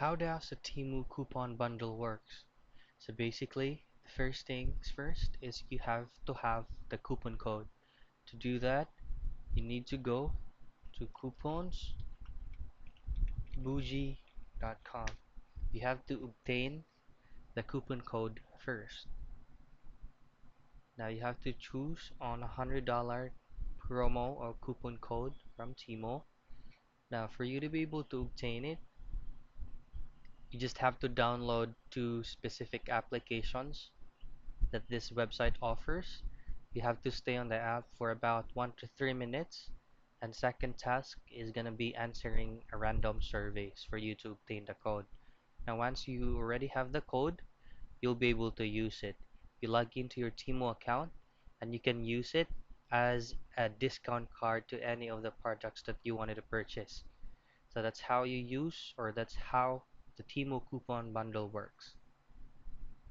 How does a Temu coupon bundle works? So basically, the first things first is you have to have the coupon code. To do that, you need to go to couponsbougie.com. You have to obtain the coupon code first. Now you have to choose on $100 promo or coupon code from Temu. Now for you to be able to obtain it, you just have to download two specific applications that this website offers. You have to stay on the app for about 1 to 3 minutes, and second task is going to be answering a random surveys for you to obtain the code. Now once you already have the code, you'll be able to use it. You log into your Temu account and you can use it as a discount card to any of the products that you wanted to purchase. So that's how you use, or that's how the Temu coupon bundle works.